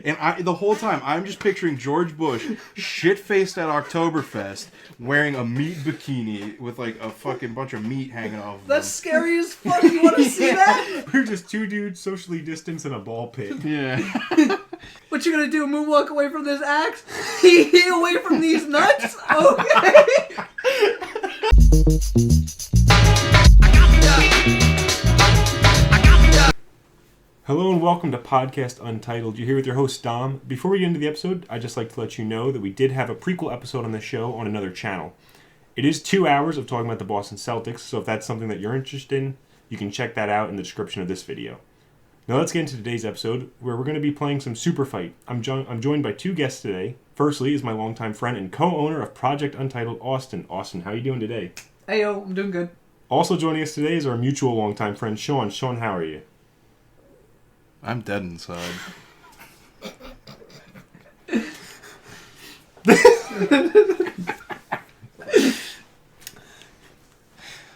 And the whole time, I'm just picturing George Bush shit-faced at Oktoberfest, wearing a meat bikini with like a fucking bunch of meat hanging off of That's him. scary as fuck. You want to see that? We're just two dudes socially distanced in a ball pit. Yeah. What you gonna do? Moonwalk away from this axe? He away from these nuts? Okay. Hello and welcome to Project Untitled. You're here with your host, Dom. Before we get into the episode, I'd just like to let you know that we did have a prequel episode on the show on another channel. It is 2 hours of talking about the Boston Celtics, so if that's something that you're interested in, you can check that out in the description of this video. Now let's get into today's episode, where we're going to be playing some Superfight. I'm joined by two guests today. Firstly is my longtime friend and co-owner of Project Untitled, Austin. Austin, how are you doing today? Hey yo, I'm doing good. Also joining us today is our mutual longtime friend, Sean. Sean, how are you? I'm dead inside.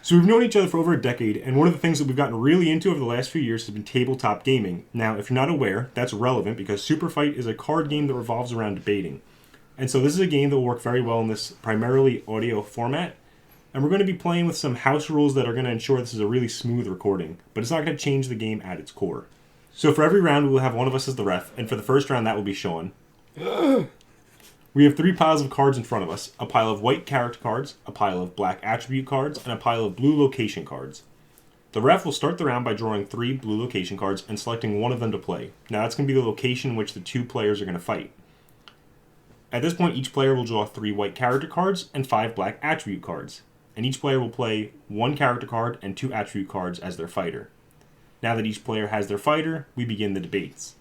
So we've known each other for over a decade, and one of the things that we've gotten really into over the last few years has been tabletop gaming. Now, if you're not aware, that's relevant because Superfight is a card game that revolves around debating. And so this is a game that will work very well in this primarily audio format. And we're going to be playing with some house rules that are going to ensure this is a really smooth recording, but it's not going to change the game at its core. So for every round, we will have one of us as the ref, and for the first round, that will be Sean. We have 3 piles of cards in front of us, a pile of white character cards, a pile of black attribute cards, and a pile of blue location cards. The ref will start the round by drawing 3 blue location cards and selecting one of them to play. Now that's going to be the location in which the 2 players are going to fight. At this point, each player will draw 3 white character cards and 5 black attribute cards, and each player will play 1 character card and 2 attribute cards as their fighter. Now that each player has their fighter, we begin the debates.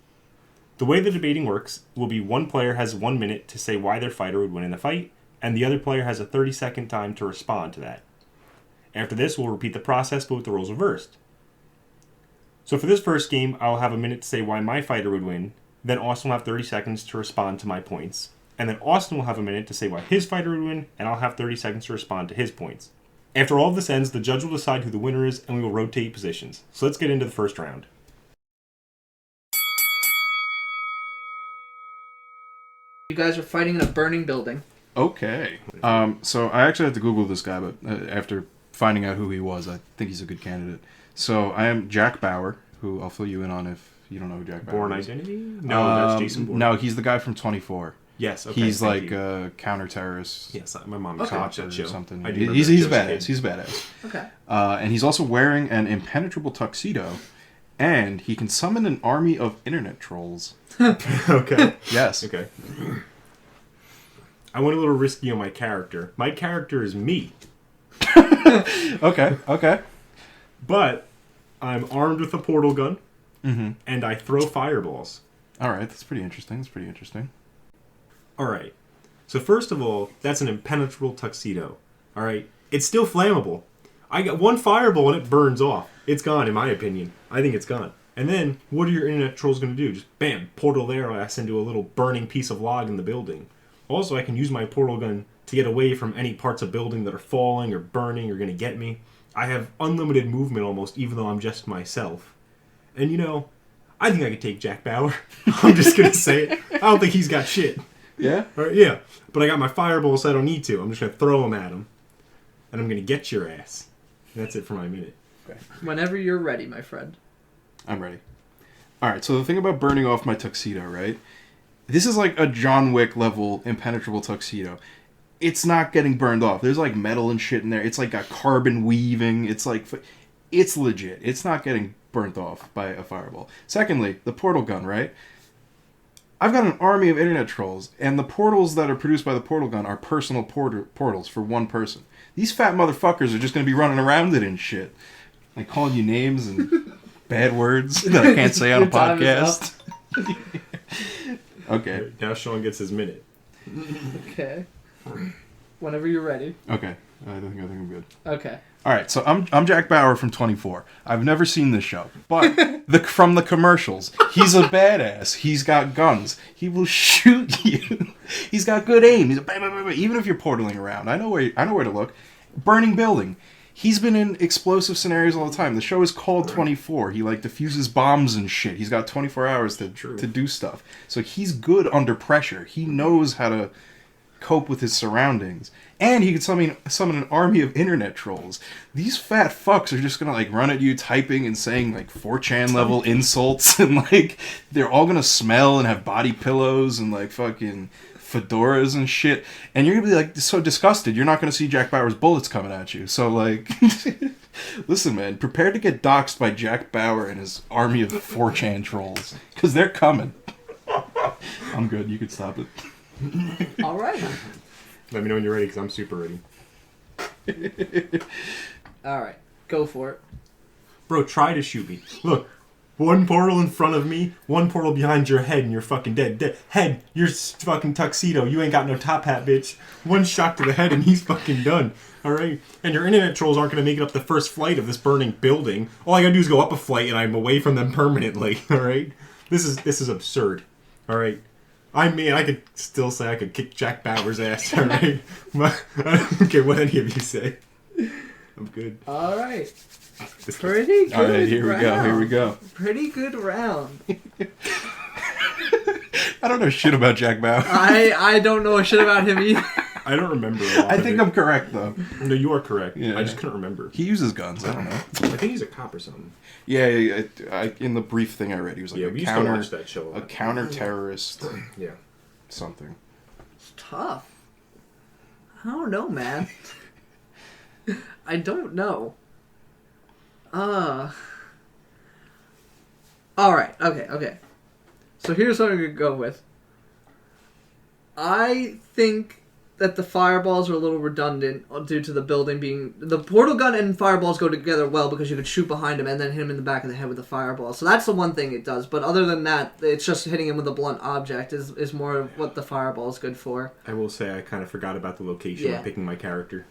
The way the debating works will be one player has 1 minute to say why their fighter would win in the fight, and the other player has a 30-second time to respond to that. After this, we'll repeat the process, but with the roles reversed. So for this first game, I'll have a minute to say why my fighter would win, then Austin will have 30 seconds to respond to my points, and then Austin will have a minute to say why his fighter would win, and I'll have 30 seconds to respond to his points. After all of this ends, the judge will decide who the winner is, and we will rotate positions. So let's get into the first round. You guys are fighting in a burning building. Okay. So I actually had to Google this guy, but after finding out who he was, I think he's a good candidate. So I am Jack Bauer, who I'll fill you in on if you don't know who Jack Bauer Bourne is. Identity? No, that's Jason Bourne. No, he's the guy from 24. Yes, okay. He's like a counter-terrorist. Yes, my mom used to watch that show. Or something. I do He's remember that badass. He's badass. Okay. And he's also wearing an impenetrable tuxedo, and he can summon an army of internet trolls. Okay. Yes. Okay. I went a little risky on my character. My character is me, Okay. but I'm armed with a portal gun, Mm-hmm. and I throw fireballs. All right, that's pretty interesting. All right. So first of all, that's an impenetrable tuxedo. All right. It's still flammable. I got 1 fireball and it burns off. It's gone, in my opinion. I think it's gone. And then, what are your internet trolls going to do? Just bam, portal their ass into a little burning piece of log in the building. Also, I can use my portal gun to get away from any parts of building that are falling or burning or going to get me. I have unlimited movement almost, even though I'm just myself. And you know, I think I could take Jack Bauer. I'm just going to say it. I don't think he's got shit. Yeah? All right, yeah, but I got my fireball, so I don't need to. I'm just going to throw them at him. And I'm going to get your ass. And that's it for my minute. Okay. Whenever you're ready, my friend. I'm ready. All right, so the thing about burning off my tuxedo, right? This is like a John Wick level impenetrable tuxedo. It's not getting burned off. There's like metal and shit in there. It's like got carbon weaving. It's like, it's legit. It's not getting burnt off by a fireball. Secondly, the portal gun, right? I've got an army of internet trolls, and the portals that are produced by the portal gun are personal portals for one person. These fat motherfuckers are just going to be running around it and shit. Like calling you names and bad words that I can't say on a podcast. Okay. Now Sean gets his minute. Okay. Whenever you're ready. Okay. I think I'm good. Okay. All right, so I'm Jack Bauer from 24. I've never seen this show, but from the commercials, he's a badass. He's got guns. He will shoot you. He's got good aim. He's a bam, bam, bam, bam. Even if you're portaling around, I know where to look. Burning building. He's been in explosive scenarios all the time. The show is called 24. He like diffuses bombs and shit. He's got 24 hours to do stuff. So he's good under pressure. He knows how to cope with his surroundings. And he can summon an army of internet trolls. These fat fucks are just gonna like run at you typing and saying like 4chan level insults, and like they're all gonna smell and have body pillows and like fucking fedoras and shit, and you're gonna be like so disgusted you're not gonna see Jack Bauer's bullets coming at you. So like listen, man, prepare to get doxxed by Jack Bauer and his army of 4chan trolls, because they're coming. I'm good, you can stop it. All right. Let me know when you're ready, because I'm super ready. All right. Go for it. Bro, try to shoot me. Look, one portal in front of me, one portal behind your head, and you're fucking dead. Head, you're fucking tuxedo. You ain't got no top hat, bitch. One shot to the head, and he's fucking done. All right? And your internet trolls aren't going to make it up the first flight of this burning building. All I got to do is go up a flight, and I'm away from them permanently. All right? This is absurd. All right? I mean, I could still say I could kick Jack Bauer's ass, all right? But I don't care what any of you say. I'm good. All right. Pretty good. All right, here we go. Pretty good round. I don't know shit about Jack Bauer. I don't know shit about him either. I don't remember a lot I of think it. I'm correct, though. No, you are correct. Yeah. I just couldn't remember. He uses guns, I don't know. I think he's a cop or something. Yeah, in the brief thing I read, he was like Yeah, a we used to counter, watch that show a a lot. counter-terrorist Yeah. something. It's tough. I don't know, man. I don't know. All right. Okay. So here's what I'm going to go with. I think that the fireballs are a little redundant due to the building being... The portal gun and fireballs go together well because you could shoot behind him and then hit him in the back of the head with a fireball. So that's the one thing it does. But other than that, it's just hitting him with a blunt object is more of what the fireball is good for. I will say I kind of forgot about the location Yeah. of picking my character.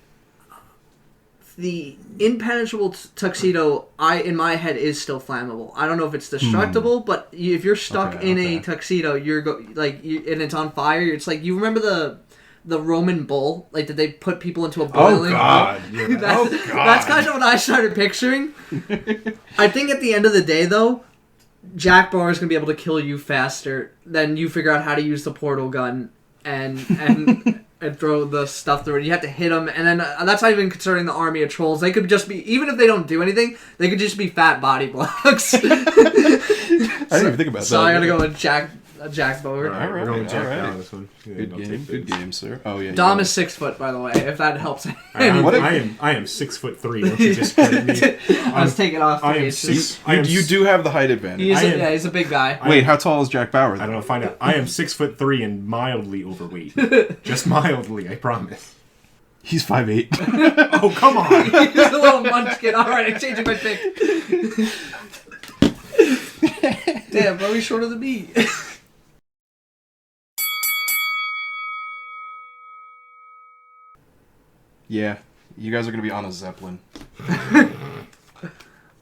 The impenetrable tuxedo, in my head, is still flammable. I don't know if it's destructible, but if you're stuck in a tuxedo, and it's on fire. It's like, you remember the Roman bull? Like, did they put people into a boiling? Oh God! Yeah. That's kind of what I started picturing. I think at the end of the day, though, Jack Bauer is gonna be able to kill you faster than you figure out how to use the portal gun and throw the stuff through it. You have to hit them, and then that's not even concerning the army of trolls. They could just be, even if they don't do anything, they could just be fat body blocks. I didn't even think about that. So I gotta go with Jack Bauer. All right, we're going with Jack Bauer on this one. Yeah, Good I'll game, take good this. game, sir. Oh yeah. Dom is 6 foot, by the way, if that helps. I am What if- 6'3". Don't you discredit me? Let's take it off. I am It's six. just- You do have the height advantage. He's a big guy. Wait, how tall is Jack Bauer? I don't know. Find out. I am 6'3" and mildly overweight. Just mildly, I promise. He's 5'8". Oh, come on! He's a little munchkin. Alright, I'm changing my pick. Damn, bro, he's shorter than me. Yeah, you guys are gonna be on a zeppelin.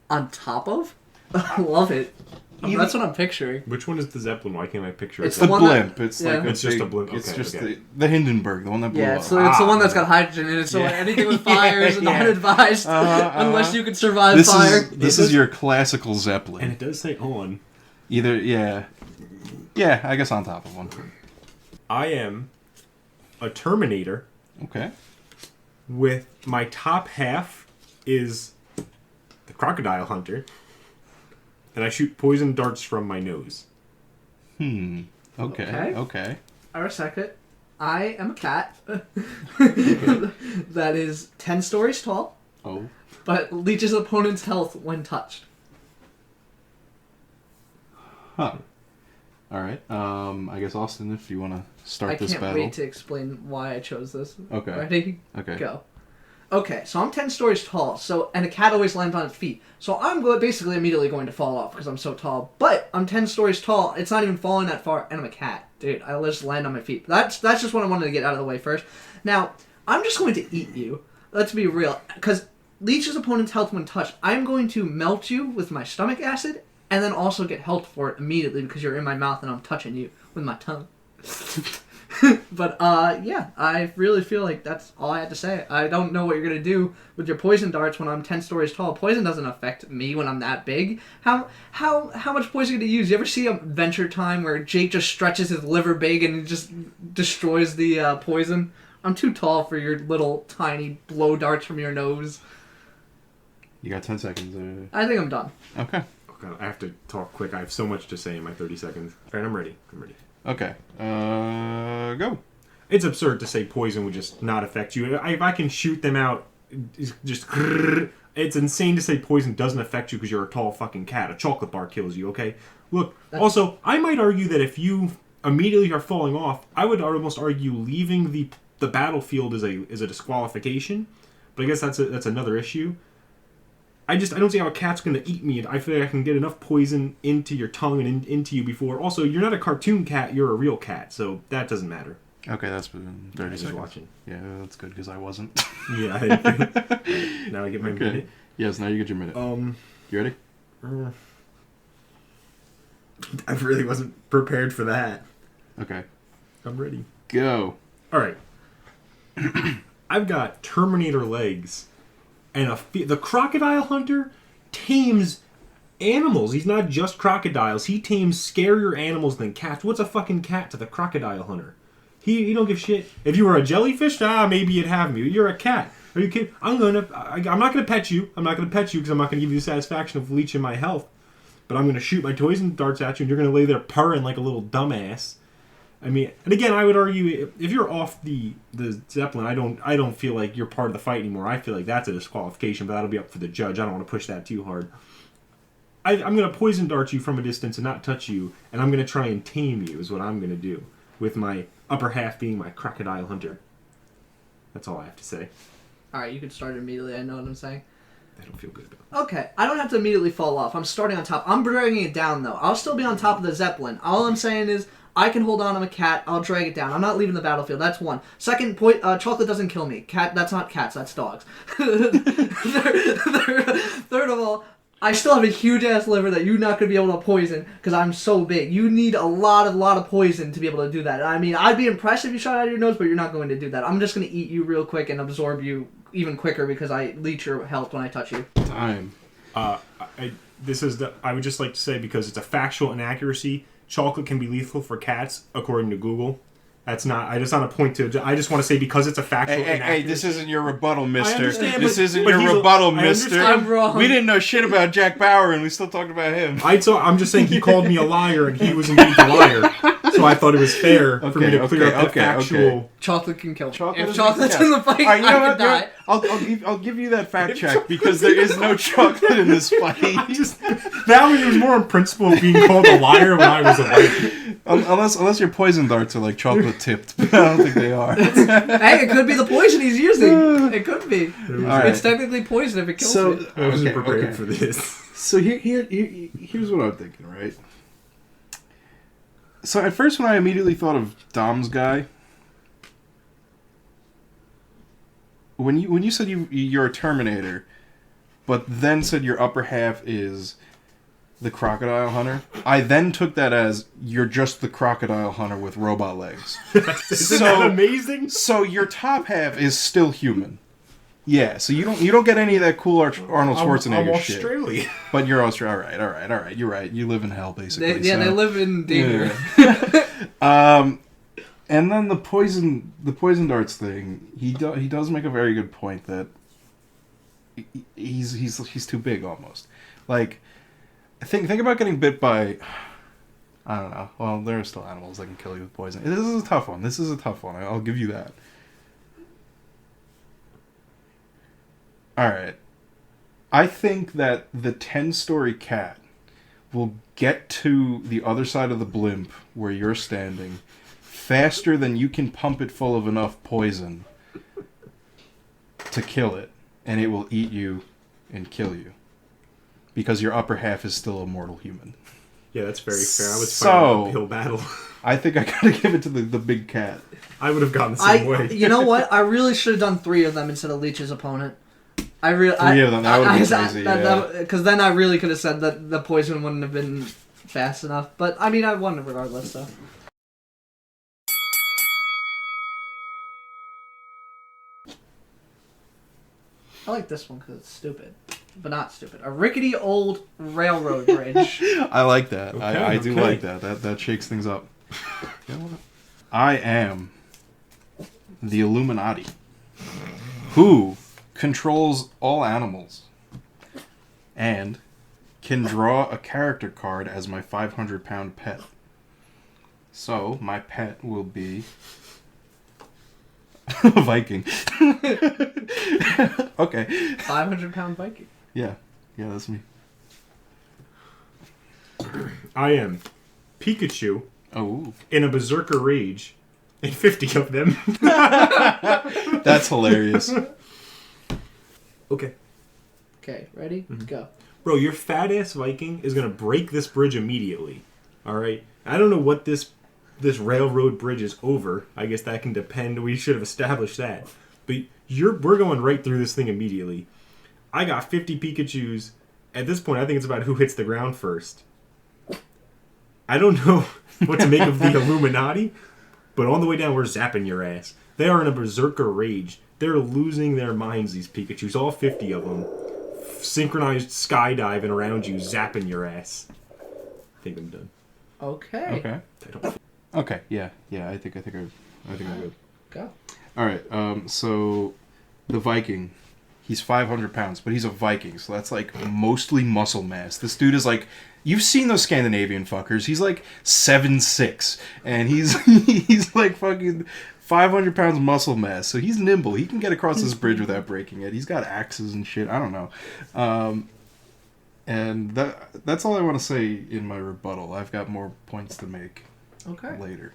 On top of? I love it. That's what I'm picturing. Which one is the Zeppelin? Why can't I picture It's it? The the one blimp. that- It's yeah. like It's just a blimp. It's Okay, just okay. the Hindenburg, the one that blew Yeah, up. it's the one that's got hydrogen in it, so Yeah. anything with fire is not advised unless you can survive This fire. this is your classical zeppelin. And it does say on. Either yeah, I guess on top of one. I am a Terminator Okay. with my top half is the crocodile hunter, and I shoot poison darts from my nose. Okay. I respect it. I am a cat that is 10 stories tall, Oh. but leeches opponent's health when touched. Huh. All right. I guess Austin, if you want to start I this can't battle. wait to explain why I chose this. Okay. Ready? Okay. Go. Okay, so I'm 10 stories tall, and a cat always lands on its feet. So I'm basically immediately going to fall off because I'm so tall. But I'm 10 stories tall, it's not even falling that far, and I'm a cat. Dude, I'll just land on my feet. That's just what I wanted to get out of the way first. Now, I'm just going to eat you. Let's be real. Because leeches opponent's health when touched, I'm going to melt you with my stomach acid, and then also get health for it immediately because you're in my mouth and I'm touching you with my tongue. But yeah, I really feel like that's all I had to say. I don't know what you're gonna do with your poison darts when I'm 10 stories tall. Poison doesn't affect me when I'm that big. How much poison are you gonna use? You ever see Adventure Time where Jake just stretches his liver big and just destroys the poison? I'm too tall for your little tiny blow darts from your nose. You got 10 seconds. I think I'm done. Okay. Oh God, I have to talk quick. I have so much to say in my 30 seconds. All right, I'm ready. Okay. Go. It's absurd to say poison would just not affect you. If I can shoot them out, just... It's insane to say poison doesn't affect you because you're a tall fucking cat. A chocolate bar kills you, okay? Look, also, I might argue that if you immediately are falling off, I would almost argue leaving the battlefield is a disqualification. But I guess that's another issue. I don't see how a cat's going to eat me. I feel like I can get enough poison into your tongue and into you before. Also, you're not a cartoon cat. You're a real cat, so that doesn't matter. Okay, that's been 30 seconds. Watching. Yeah, that's good because I wasn't. Yeah, I didn't. Now I get my minute. Yes, now you get your minute. You ready? I really wasn't prepared for that. Okay. I'm ready. Go. All right. I've got Terminator legs. And the crocodile hunter tames animals. He's not just crocodiles. He tames scarier animals than cats. What's a fucking cat to the crocodile hunter? He don't give shit. If you were a jellyfish, maybe you'd have me. You're a cat. Are you kidding? I'm not gonna pet you. I'm not gonna pet you because I'm not gonna give you the satisfaction of leeching my health. But I'm gonna shoot my poison darts at you, and you're gonna lay there purring like a little dumbass. I mean, and again, I would argue if you're off the Zeppelin, I don't feel like you're part of the fight anymore. I feel like that's a disqualification, but that'll be up for the judge. I don't want to push that too hard. I'm going to poison dart you from a distance and not touch you, and I'm going to try and tame you is what I'm going to do, with my upper half being my crocodile hunter. That's all I have to say. Alright, you can start immediately, I know what I'm saying. I don't feel good about it. Okay, I don't have to immediately fall off. I'm starting on top. I'm dragging it down, though. I'll still be on top of the Zeppelin. All I'm saying is, I can hold on. I'm a cat. I'll drag it down. I'm not leaving the battlefield. That's one. Second point, chocolate doesn't kill me. That's not cats. That's dogs. Third of all, I still have a huge-ass liver that you're not going to be able to poison because I'm so big. You need a lot of poison to be able to do that. I mean, I'd be impressed if you shot out of your nose, but you're not going to do that. I'm just going to eat you real quick and absorb you even quicker because I leech your health when I touch you. Time. I would just like to say, because it's a factual inaccuracy, chocolate can be lethal for cats, according to Google. That's not a point to... I just want to say, because it's a factual inaccuracy... Hey, this isn't your rebuttal, mister. I understand, this isn't but your rebuttal, mister. I'm wrong. We didn't know shit about Jack Bauer, and we still talked about him. I'm just saying he called me a liar, and he was indeed the liar. So I thought it was fair for me to clear up that factual... Okay. Chocolate can kill me. Chocolate if chocolate's in the fight, right, I can die. I'll give you that fact check, because there is no chocolate in this fight. That was more in principle of being called a liar when I was a liar. Unless your poison darts are like chocolate tipped, but I don't think they are. Hey, it could be the poison he's using. It could be. Right. It's technically poison if it kills me. I wasn't prepared for this. So here's what I'm thinking, right? So at first, when I immediately thought of Dom's guy, when you said you're a Terminator, but then said your upper half is the crocodile hunter, I then took that as you're just the crocodile hunter with robot legs. Isn't that amazing? So your top half is still human. Yeah, so you don't get any of that cool Arnold Schwarzenegger I'm shit. Australian. But you're Australian. All right. You're right. You live in hell, basically. They live in danger. Yeah. And then the poison darts thing. He does make a very good point that he's too big almost. Like, think about getting bit by, I don't know. Well, there are still animals that can kill you with poison. This is a tough one. I'll give you that. All right. I think that the 10-story cat will get to the other side of the blimp where you're standing faster than you can pump it full of enough poison to kill it, and it will eat you and kill you because your upper half is still a mortal human. Yeah, that's very fair. I was fighting an uphill battle. I think I gotta give it to the big cat. I would have gone the same way. You know what? I really should have done 3 of them instead of Leech's opponent. 3 of them, that would have been crazy, because then I really could have said that the poison wouldn't have been fast enough. But, I mean, I won regardless, so. I like this one because it's stupid. But not stupid. A rickety old railroad bridge. I like that. Okay, I do okay. like that. That shakes things up. You know what? I am the Illuminati, who controls all animals and can draw a character card as my 500-pound pet. So, my pet will be a Viking. Okay. 500-pound Viking. Yeah, that's me. I am Pikachu Oh, in a berserker rage, and 50 of them. that's hilarious. Okay. Okay, ready? Go. Bro, your fat ass Viking is gonna break this bridge immediately. Alright? I don't know what this railroad bridge is over. I guess that can depend. We should have established that. But we're going right through this thing immediately. I got 50 Pikachus. At this point, I think it's about who hits the ground first. I don't know what to make of the Illuminati, but on the way down, we're zapping your ass. They are in a berserker rage. They're losing their minds, these Pikachus. All 50 of them. Synchronized skydiving around you, zapping your ass. I think I'm done. Okay. Okay. I don't... Okay. Yeah. I think I'm good. Go. All right. So the Viking, he's 500 pounds, but he's a Viking, so that's like mostly muscle mass. This dude is like, you've seen those Scandinavian fuckers. He's like 7'6", and he's he's like fucking 500 pounds muscle mass. So he's nimble. He can get across this bridge without breaking it. He's got axes and shit. I don't know. And that's all I want to say in my rebuttal. I've got more points to make Okay. later.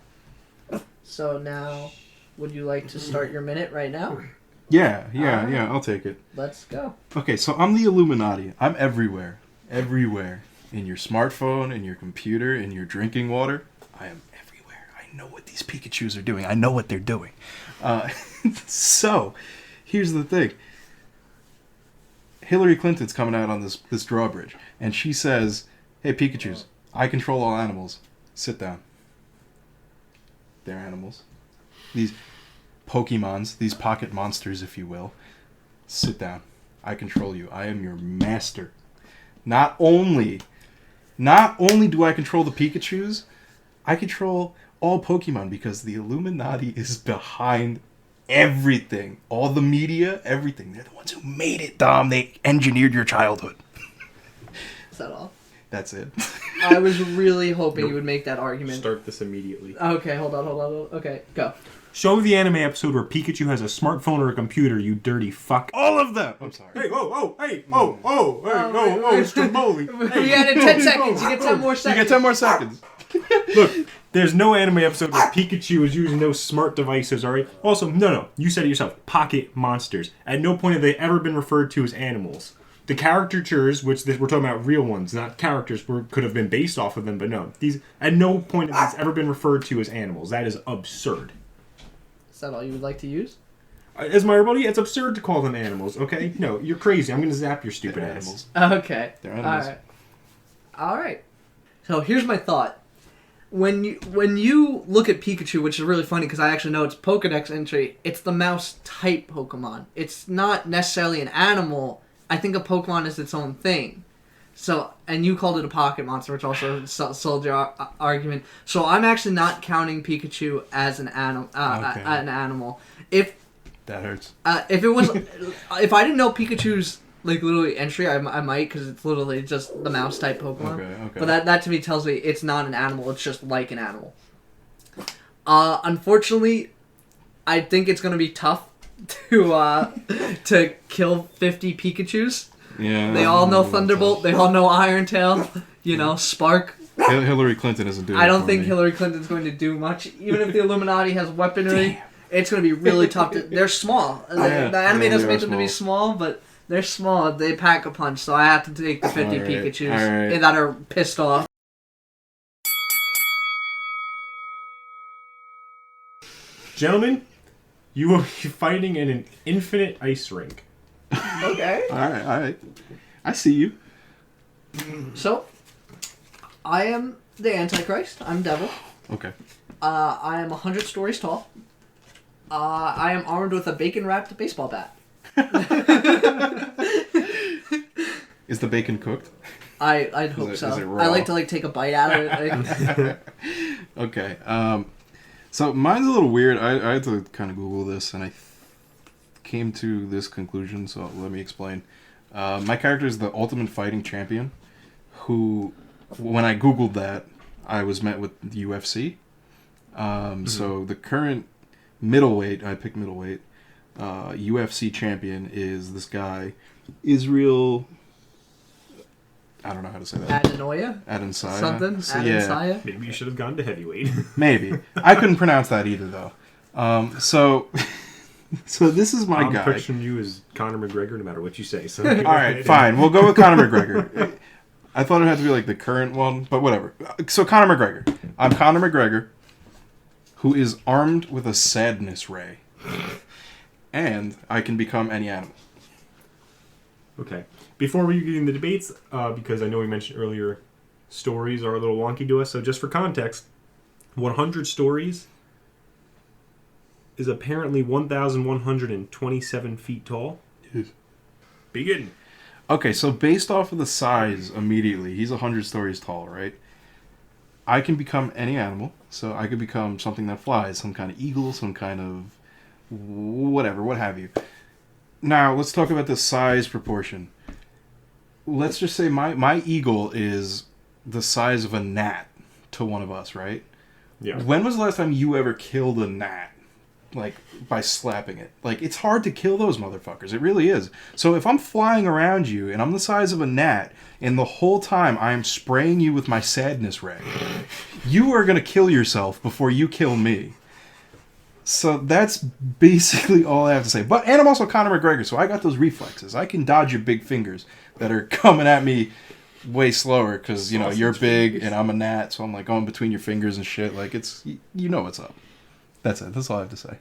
So now, would you like to start your minute right now? Yeah, Alright. I'll take it. Let's go. Okay, so I'm the Illuminati. I'm everywhere. Everywhere. In your smartphone, in your computer, in your drinking water. I am everywhere. I know what these Pikachus are doing. I know what they're doing. So, here's the thing. Hillary Clinton's coming out on this drawbridge, and she says, "Hey, Pikachus, I control all animals. Sit down." They're animals. These Pokemons, these pocket monsters, if you will. Sit down. I control you. I am your master. Not only do I control the Pikachus, I control all Pokemon because the Illuminati is behind everything. All the media, everything. They're the ones who made it, Dom. They engineered your childhood. Is that all? That's it. I was really hoping you would make that argument. Start this immediately. Okay, hold on. Okay, go. Show me the anime episode where Pikachu has a smartphone or a computer, you dirty fuck. All of them. I'm sorry. Hey, Mr. Molly. We added 10 seconds. You get 10 more You seconds. get 10 more seconds. Look, there's no anime episode where Pikachu is using those smart devices, alright? Also, no, you said it yourself, pocket monsters. At no point have they ever been referred to as animals. The caricatures, which we're talking about real ones, not characters, could have been based off of them, but no. These at no point have these ever been referred to as animals. That is absurd. Is that all you would like to use? As my rebuttal, it's absurd to call them animals, okay? No, you're crazy. I'm going to zap your stupid They're ass. animals. Okay. They're animals. Alright. So here's my thought. When you look at Pikachu, which is really funny because I actually know it's Pokedex entry, it's the mouse type Pokemon. It's not necessarily an animal. I think a Pokemon is its own thing. So, and you called it a pocket monster, which also sold your argument. So I'm actually not counting Pikachu as an animal. Okay. An animal. If That hurts. if it was, if I didn't know Pikachu's like literally entry, I might, because it's literally just the mouse type Pokemon. Okay. But that to me tells me it's not an animal. It's just like an animal. Unfortunately, I think it's gonna be tough to kill 50 Pikachus. Yeah. They all know Thunderbolt. They all know Iron Tail. You know, Spark. Hillary Clinton isn't doing it I don't for think me. Hillary Clinton's going to do much. Even if the Illuminati has weaponry, it's going to be really tough. They're small. Yeah, The anime they doesn't are make them to be small, but they're small. They pack a punch, so I have to take the 50 Alright, Pikachus alright. that are pissed off. Gentlemen, you will be fighting in an infinite ice rink. Okay. All right. I see you. So, I am the Antichrist. I'm Devil. Okay. I am 100 stories tall. I am armed with a bacon-wrapped baseball bat. Is the bacon cooked? I'd hope so. Is it raw? I like to take a bite out of it. Like, Okay. So mine's a little weird. I had to kind of Google this, and I came to this conclusion. So let me explain. My character is the ultimate fighting champion, who, when I Googled that, I was met with the UFC. So the current middleweight, I picked middleweight, UFC champion is this guy, Israel. I don't know how to say that. Adenoya? Adesanya? Something? So, Adesanya? Maybe you should have gone to heavyweight. Maybe. I couldn't pronounce that either, though. So this is my I'm guy. picturing you as Conor McGregor no matter what you say. So All right, fine. We'll go with Conor McGregor. I thought it had to be like the current one, but whatever. So Conor McGregor. I'm Conor McGregor, who is armed with a sadness ray. And I can become any animal. Okay. Before we get into the debates, because I know we mentioned earlier, stories are a little wonky to us. So just for context, 100 stories is apparently 1,127 feet tall. Yes. Begin. Okay, so based off of the size immediately, he's 100 stories tall, right? I can become any animal. So I could become something that flies, some kind of eagle, some kind of whatever, what have you. Now, let's talk about the size proportion. Let's just say my eagle is the size of a gnat to one of us, right? Yeah. When was the last time you ever killed a gnat? Like, by slapping it. Like, it's hard to kill those motherfuckers. It really is. So if I'm flying around you and I'm the size of a gnat, and the whole time I'm spraying you with my sadness ray, you are going to kill yourself before you kill me. So that's basically all I have to say. And I'm also Conor McGregor, so I got those reflexes. I can dodge your big fingers that are coming at me way slower because, you know, you're big and I'm a gnat, so I'm like going between your fingers and shit. Like, it's, you know what's up. That's it. That's all I have to say.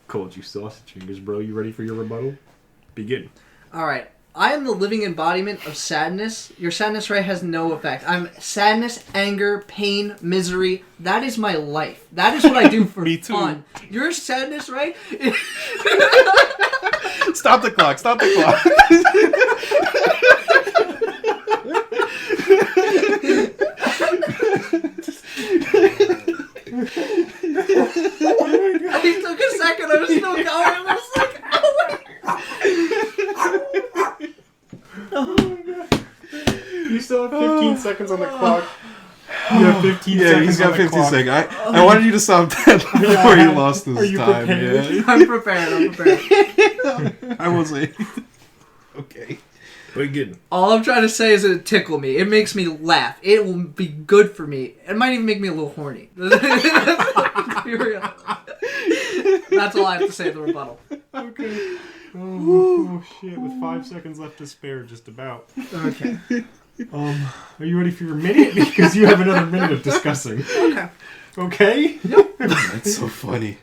Cold you sausage fingers, bro. You ready for your rebuttal? Begin. Alright. I am the living embodiment of sadness. Your sadness ray has no effect. I'm sadness, anger, pain, misery. That is my life. That is what I do for Me too. fun. Your sadness ray... Stop the clock. Stop the clock. It took a second. I was still going. I was like, You still have 15 seconds on the clock. You have 15 seconds. Yeah, he's got on the 15 clock. seconds. I wanted you to stop that before you lost this Are you time. prepared? Yeah. I'm prepared. I will say. Okay. Begin. All I'm trying to say is it tickle me. It makes me laugh. It will be good for me. It might even make me a little horny. That's all I have to say at the rebuttal. Okay. Oh, shit. With 5 seconds left to spare, just about. Okay. Are you ready for your minute? Because you have another minute of discussing. Okay. Okay? That's so funny.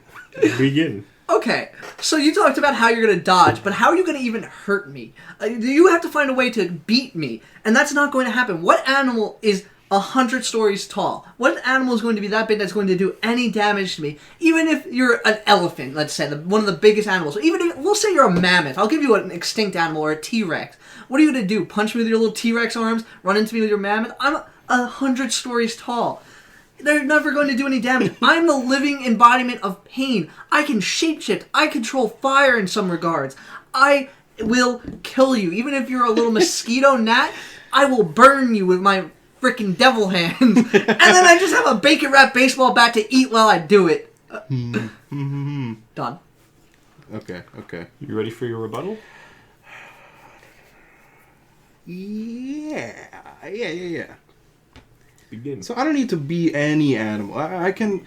Begin. Okay, so you talked about how you're going to dodge, but how are you going to even hurt me? You have to find a way to beat me, and that's not going to happen. What animal is 100 stories tall? What animal is going to be that big that's going to do any damage to me? Even if you're an elephant, let's say, one of the biggest animals. Even if, we'll say you're a mammoth. I'll give you an extinct animal or a T-Rex. What are you going to do? Punch me with your little T-Rex arms? Run into me with your mammoth? I'm 100 stories tall. They're never going to do any damage. I'm the living embodiment of pain. I can shapeshift. I control fire in some regards. I will kill you. Even if you're a little mosquito gnat, I will burn you with my freaking devil hands. And then I just have a bacon wrapped baseball bat to eat while I do it. Done. Okay. You ready for your rebuttal? Yeah. Begin. So I don't need to be any animal. I can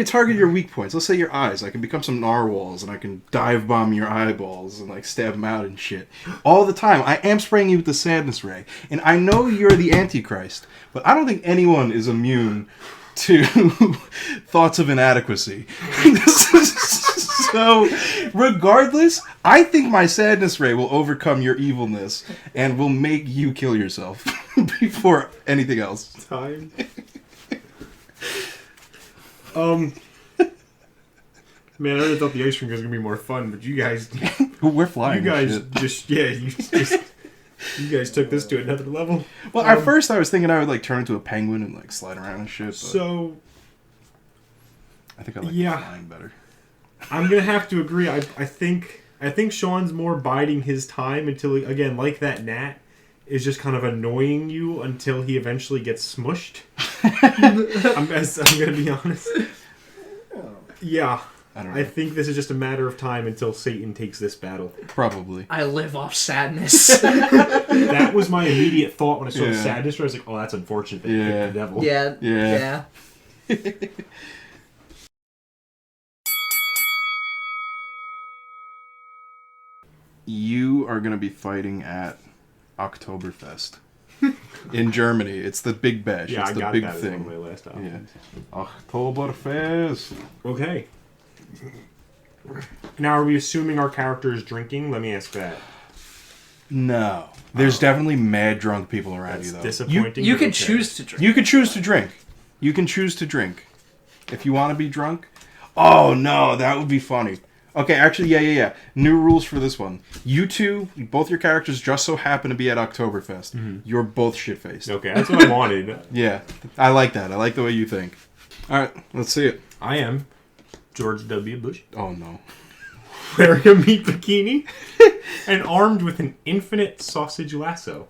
target your weak points. Let's say your eyes. I can become some narwhals and I can dive bomb your eyeballs and like stab them out and shit. All the time. I am spraying you with the sadness ray. And I know you're the Antichrist, but I don't think anyone is immune to thoughts of inadequacy. So, regardless, I think my sadness ray will overcome your evilness and will make you kill yourself before anything else. Time. Man, I really thought the ice rink was gonna be more fun, but you guys, We're flying. you guys shit. you guys took this to another level. Well, at first I was thinking I would like turn into a penguin and like slide around and shit. But So I think I like flying better. I'm gonna have to agree. I think Sean's more biding his time until he, again, like that gnat, is just kind of annoying you until he eventually gets smushed. I'm gonna be honest. Yeah. I don't know. I think this is just a matter of time until Satan takes this battle. Probably. I live off sadness. That was my immediate thought when I saw the Yeah. sadness. I was like, oh, that's unfortunate that he Yeah. picked the devil. Yeah. You are going to be fighting at Oktoberfest in Germany. It's the big bash. Yeah, it's I the got big that as thing. one of my last options. Yeah. Oktoberfest. Okay. Now, are we assuming our character is drinking? Let me ask that. No. There's definitely mad drunk people around That's you, though. disappointing. You but can okay. choose to drink. You can choose to drink. You can choose to drink. If you want to be drunk. Oh, no. That would be funny. Okay, actually, yeah. New rules for this one. You two, both your characters just so happen to be at Oktoberfest. Mm-hmm. You're both shit-faced. Okay, that's what I wanted. Yeah. I like that. I like the way you think. All right. Let's see it. I am George W. Bush, Oh, no. wearing a meat bikini and armed with an infinite sausage lasso.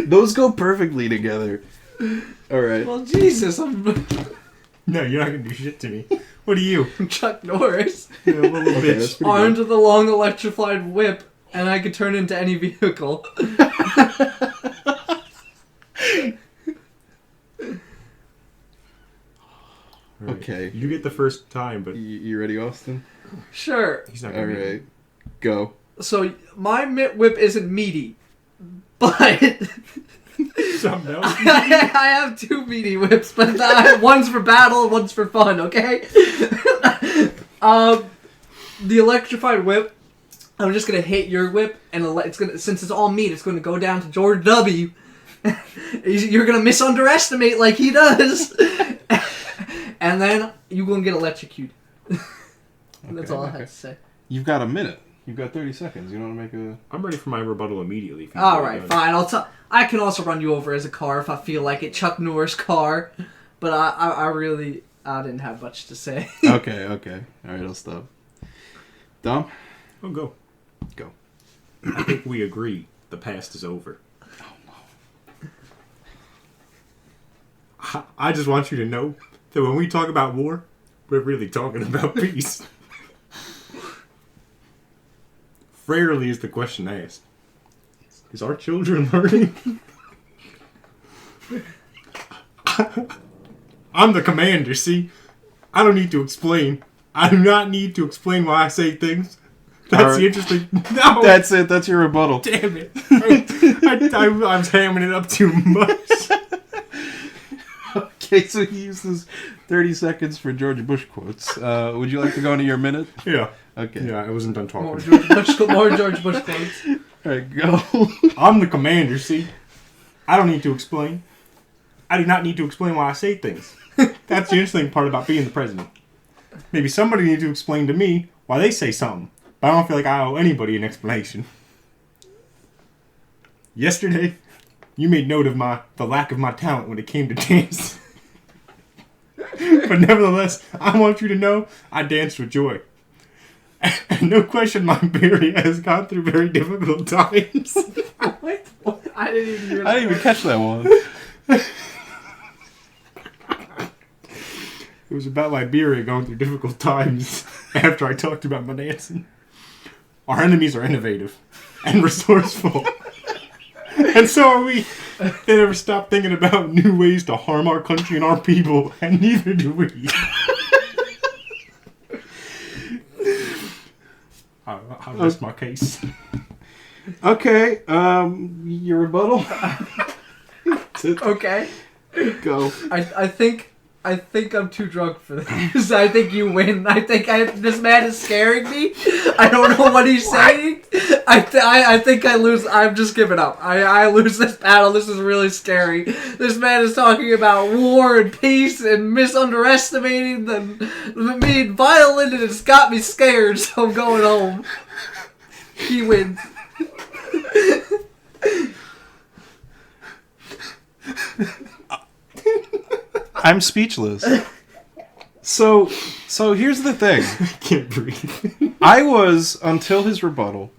Those go perfectly together. All right. Well, Jesus, I'm No, you're not gonna do shit to me. What are you? Chuck Norris, You little Okay, that's bitch. pretty armed good. with a long electrified whip, and I could turn into any vehicle. Right. Okay. You get the first time, but You ready, Austin? Sure. he's not All gonna. right. Go. So my whip isn't meaty, but Something else. I have two meaty whips, but one's for battle, and one's for fun. Okay. The electrified whip. I'm just gonna hit your whip, and it's gonna, since it's all meat, it's gonna go down to George W. You're gonna misunderestimate like he does, and then you're gonna get electrocuted. That's all I have to say. You've got a minute. You've got 30 seconds. You don't want to make a... I'm ready for my rebuttal immediately. if you've All already right, done. fine. I can also run you over as a car if I feel like it. Chuck Norris car, but I really didn't have much to say. Okay. All right, I'll stop. Dom? Oh, go. Go. I think we agree. The past is over. I just want you to know that when we talk about war, we're really talking about peace. Rarely is the question asked. Is our children learning? I'm the commander, see? I don't need to explain. I do not need to explain why I say things. That's Alright. the interesting... No! That's it. That's your rebuttal. Damn it. I was hamming it up too much. Okay, so he uses 30 seconds for George Bush quotes. Would you like to go into your minute? Yeah. Okay. Yeah, I wasn't done More talking. George Bush quotes. All right, go. I'm the commander, see? I don't need to explain. I do not need to explain why I say things. That's the interesting part about being the president. Maybe somebody needs to explain to me why they say something, but I don't feel like I owe anybody an explanation. Yesterday, you made note of the lack of my talent when it came to dance. But nevertheless, I want you to know I danced with joy. And no question, my period has gone through very difficult times. What? I didn't even hear I didn't even catch that one. It was about Liberia going through difficult times after I talked about my dancing. Our enemies are innovative and resourceful. And so are we. They never stop thinking about new ways to harm our country and our people, and neither do we. I rest my case. Okay, your rebuttal? Okay. Go. I think I think I'm too drunk for this. I think you win. This man is scaring me. I don't know what he's saying. I think I lose. I'm just giving up. I lose this battle. This is really scary. This man is talking about war and peace and misunderestimating me and violent, and it's got me scared, so I'm going home. He wins. I'm speechless. So here's the thing. I can't breathe. I was, until his rebuttal,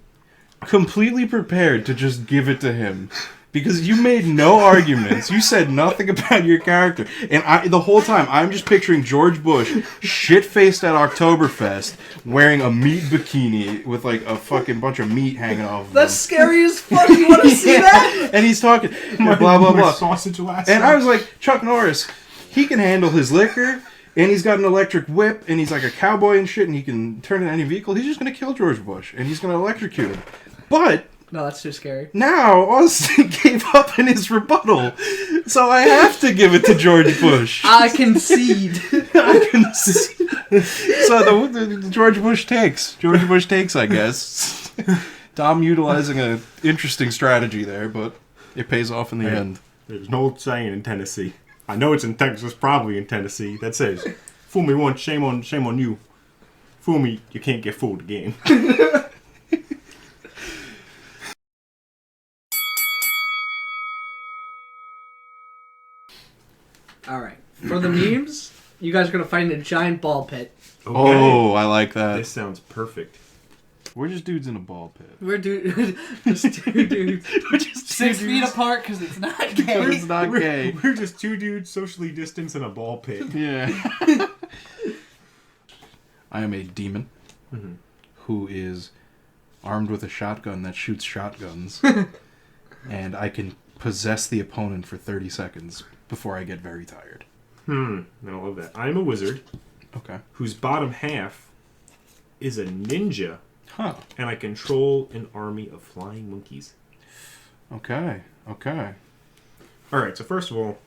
completely prepared to just give it to him. Because you made no arguments. You said nothing about your character. And the whole time, I'm just picturing George Bush shit-faced at Oktoberfest wearing a meat bikini with like a fucking bunch of meat hanging off of him. That's scary as fuck. You want to see that? And he's talking, blah, blah, blah. Sausage last And time. I was like, Chuck Norris, he can handle his liquor, and he's got an electric whip, and he's like a cowboy and shit, and he can turn in any vehicle. He's just going to kill George Bush, and he's going to electrocute him. But No, that's too scary. now Austin gave up in his rebuttal, so I have to give it to George Bush. I concede. I can see. So the George Bush takes. George Bush takes, I guess. Tom utilizing an interesting strategy there, but it pays off in the end. There's an old saying in Tennessee. I know it's in Texas, probably in Tennessee, that says, "Fool me once, shame on you. Fool me, you can't get fooled again." Alright. For the memes, you guys are going to fight in a giant ball pit. Okay. Oh, I like that. This sounds perfect. We're just dudes in a ball pit. We're just two dudes. We're just 6 feet apart because it's not gay. It's not gay. We're just two dudes socially distanced in a ball pit. Yeah. I am a demon who is armed with a shotgun that shoots shotguns. And I can possess the opponent for 30 seconds before I get very tired. I love that. I'm a wizard Okay. whose bottom half is a ninja, Huh. and I control an army of flying monkeys. Okay. Okay. Alright, so first of all,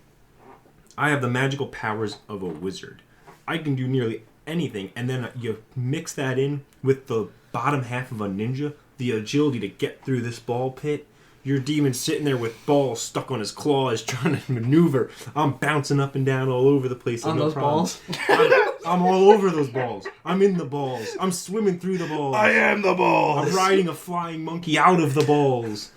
I have the magical powers of a wizard. I can do nearly anything, and then you mix that in with the bottom half of a ninja, the agility to get through this ball pit. Your demon's sitting there with balls stuck on his claws trying to maneuver. I'm bouncing up and down all over the place. On no those problem. balls? I'm all over those balls. I'm in the balls. I'm swimming through the balls. I am the balls. I'm riding a flying monkey out of the balls.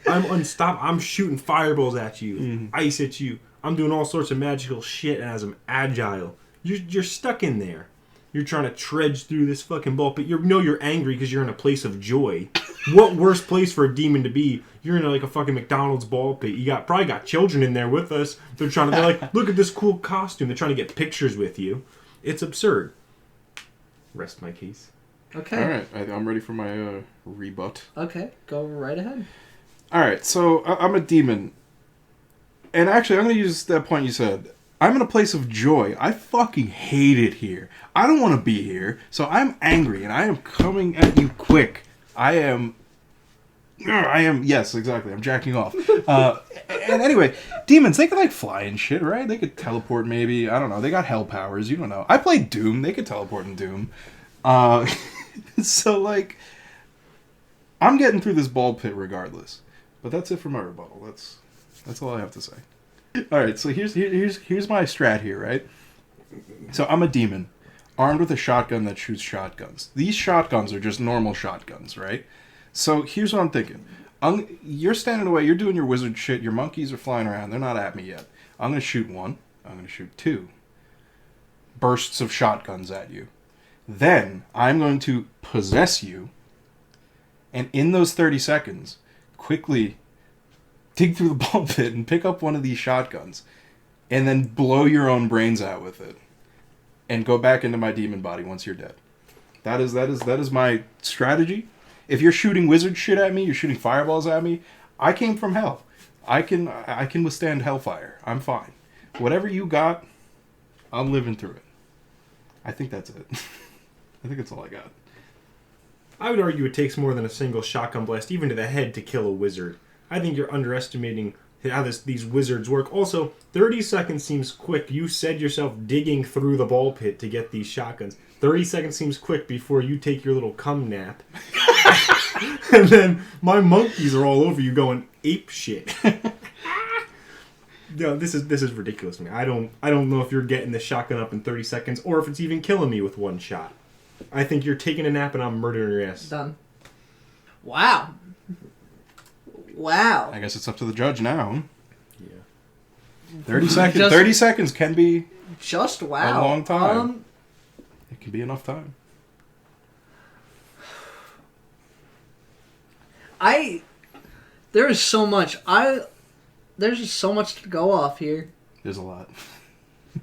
I'm unstoppable. I'm shooting fireballs at you, ice at you. I'm doing all sorts of magical shit as I'm agile. You're stuck in there. You're trying to trudge through this fucking ball pit. You're angry because you're in a place of joy. What worse place for a demon to be? You're in like a fucking McDonald's ball pit. You probably got children in there with us. They're like, look at this cool costume. They're trying to get pictures with you. It's absurd. Rest my case. Okay. All right. I'm ready for my rebut. Okay, go right ahead. All right. So I'm a demon. And actually, I'm going to use that point you said. I'm in a place of joy. I fucking hate it here. I don't want to be here. So I'm angry, and I am coming at you quick. I am, yes, exactly. I'm jacking off. And anyway, demons, they could, like, fly and shit, right? They could teleport, maybe. I don't know. They got hell powers. You don't know. I played Doom. They could teleport in Doom. So, like, I'm getting through this ball pit regardless. But that's it for my rebuttal. That's all I have to say. All right, so here's my strat here, right? So I'm a demon, armed with a shotgun that shoots shotguns. These shotguns are just normal shotguns, right? So here's what I'm thinking. You're standing away, you're doing your wizard shit, your monkeys are flying around, they're not at me yet. I'm going to shoot one, I'm going to shoot two bursts of shotguns at you. Then I'm going to possess you, and in those 30 seconds, quickly dig through the ball pit and pick up one of these shotguns and then blow your own brains out with it and go back into my demon body once you're dead. That is my strategy. If you're shooting wizard shit at me, you're shooting fireballs at me, I came from hell. I can withstand hellfire. I'm fine. Whatever you got, I'm living through it. I think that's it. I think that's all I got. I would argue it takes more than a single shotgun blast, even to the head, to kill a wizard. I think you're underestimating how these wizards work. Also, 30 seconds seems quick. You said yourself digging through the ball pit to get these shotguns. 30 seconds seems quick before you take your little cum nap. And then my monkeys are all over you going ape shit. No, this is ridiculous to me. I don't know if you're getting the shotgun up in 30 seconds or if it's even killing me with one shot. I think you're taking a nap and I'm murdering your ass. Done. Wow. Wow. I guess it's up to the judge now. Yeah. 30 seconds. Just- 30 seconds can be Just wow. a long time. It can be enough time. There is so much. There's just so much to go off here. There's a lot.